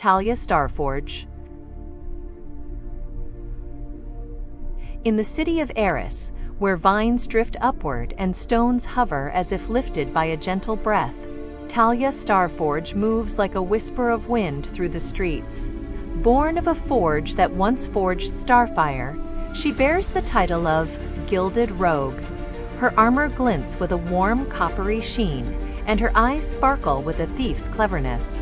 Talia Starforge. In the city of Eris, where vines drift upward and stones hover as if lifted by a gentle breath, Talia Starforge moves like a whisper of wind through the streets. Born of a forge that once forged starfire, she bears the title of Gilded Rogue. Her armor glints with a warm coppery sheen, and her eyes sparkle with a thief's cleverness.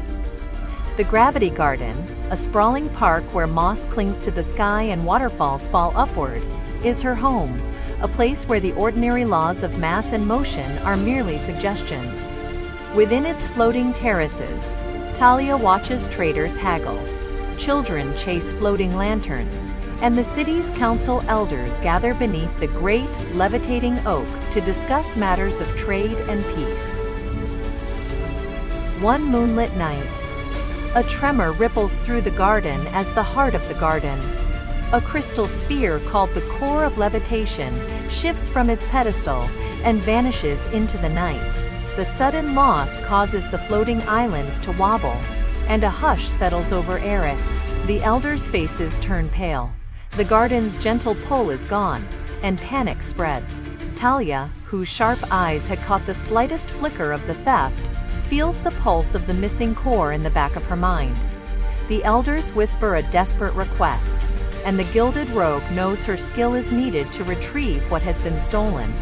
The Gravity Garden, a sprawling park where moss clings to the sky and waterfalls fall upward, is her home, a place where the ordinary laws of mass and motion are merely suggestions. Within its floating terraces, Talia watches traders haggle. Children chase floating lanterns, and the city's council elders gather beneath the great, levitating oak to discuss matters of trade and peace. One moonlit night, a tremor ripples through the garden as the heart of the garden. A crystal sphere called the core of levitation shifts from its pedestal and vanishes into the night. The sudden loss causes the floating islands to wobble, and a hush settles over Eris. The elders' faces turn pale. The garden's gentle pull is gone, and panic spreads. Talia, whose sharp eyes had caught the slightest flicker of the theft, feels the pulse of the missing core in the back of her mind. The elders whisper a desperate request, and the Gilded Rogue knows her skill is needed to retrieve what has been stolen.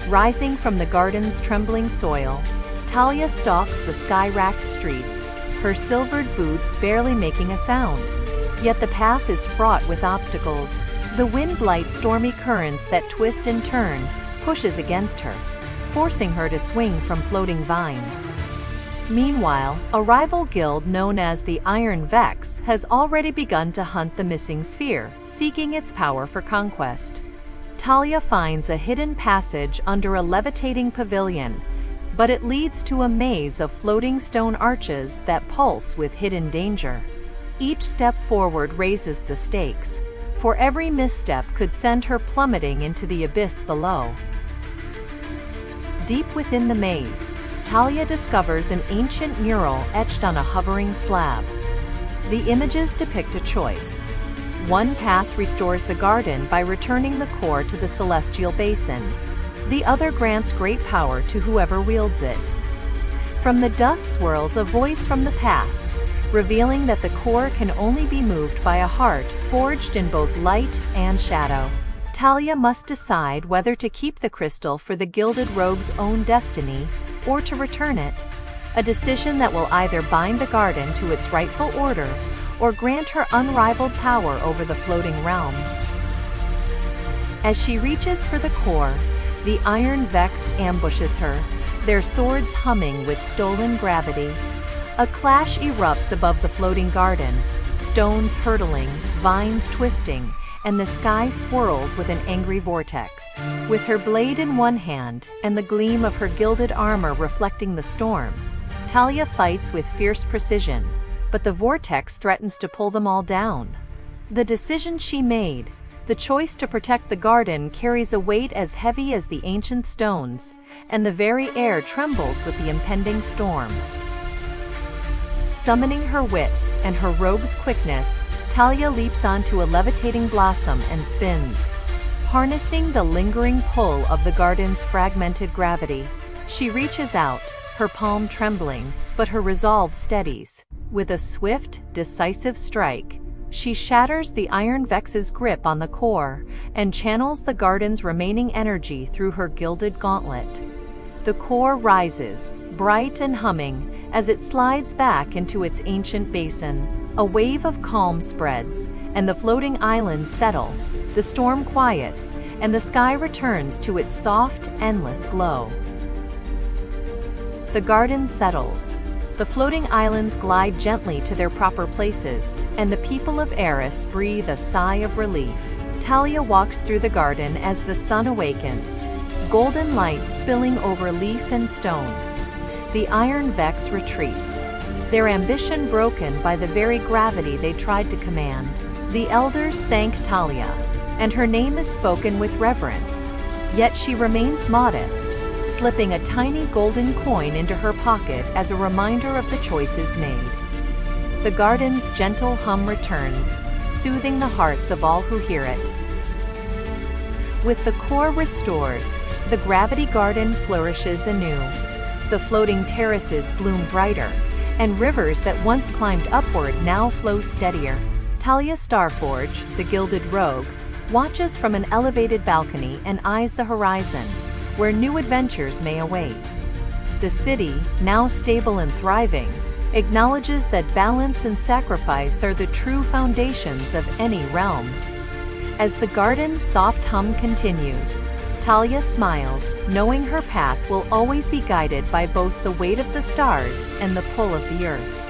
Rising from the garden's trembling soil, Talia stalks the sky-racked streets, her silvered boots barely making a sound. Yet the path is fraught with obstacles. The wind blights stormy currents that twist and turn, pushes against her, forcing her to swing from floating vines. Meanwhile, a rival guild known as the Iron Vex has already begun to hunt the missing sphere, seeking its power for conquest. Talia finds a hidden passage under a levitating pavilion, but it leads to a maze of floating stone arches that pulse with hidden danger. Each step forward raises the stakes, for every misstep could send her plummeting into the abyss below. Deep within the maze, Talia discovers an ancient mural etched on a hovering slab. The images depict a choice. One path restores the garden by returning the core to the celestial basin. The other grants great power to whoever wields it. From the dust swirls a voice from the past, revealing that the core can only be moved by a heart forged in both light and shadow. Talia must decide whether to keep the crystal for the Gilded Rogue's own destiny, or to return it, a decision that will either bind the garden to its rightful order, or grant her unrivaled power over the floating realm. As she reaches for the core, the Iron Vex ambushes her, their swords humming with stolen gravity. A clash erupts above the floating garden, stones hurtling, vines twisting, and the sky swirls with an angry vortex. With her blade in one hand and the gleam of her gilded armor reflecting the storm, Talia fights with fierce precision, but the vortex threatens to pull them all down. The decision she made, the choice to protect the garden, carries a weight as heavy as the ancient stones, and the very air trembles with the impending storm. Summoning her wits and her rogue's quickness, Talia leaps onto a levitating blossom and spins. Harnessing the lingering pull of the garden's fragmented gravity, she reaches out, her palm trembling, but her resolve steadies. With a swift, decisive strike, she shatters the Iron Vex's grip on the core and channels the garden's remaining energy through her gilded gauntlet. The core rises, bright and humming, as it slides back into its ancient basin. A wave of calm spreads, and the floating islands settle. The storm quiets, and the sky returns to its soft, endless glow. The garden settles. The floating islands glide gently to their proper places, and the people of Eris breathe a sigh of relief. Talia walks through the garden as the sun awakens, golden light spilling over leaf and stone. The Iron Vex retreats, their ambition broken by the very gravity they tried to command. The elders thank Talia, and her name is spoken with reverence. Yet she remains modest, slipping a tiny golden coin into her pocket as a reminder of the choices made. The garden's gentle hum returns, soothing the hearts of all who hear it. With the core restored, the gravity garden flourishes anew. The floating terraces bloom brighter, and rivers that once climbed upward now flow steadier. Talia Starforge, the gilded rogue, watches from an elevated balcony and eyes the horizon, where new adventures may await. The city, now stable and thriving, acknowledges that balance and sacrifice are the true foundations of any realm. As the garden's soft hum continues, Talia smiles, knowing her path will always be guided by both the weight of the stars and the pull of the earth.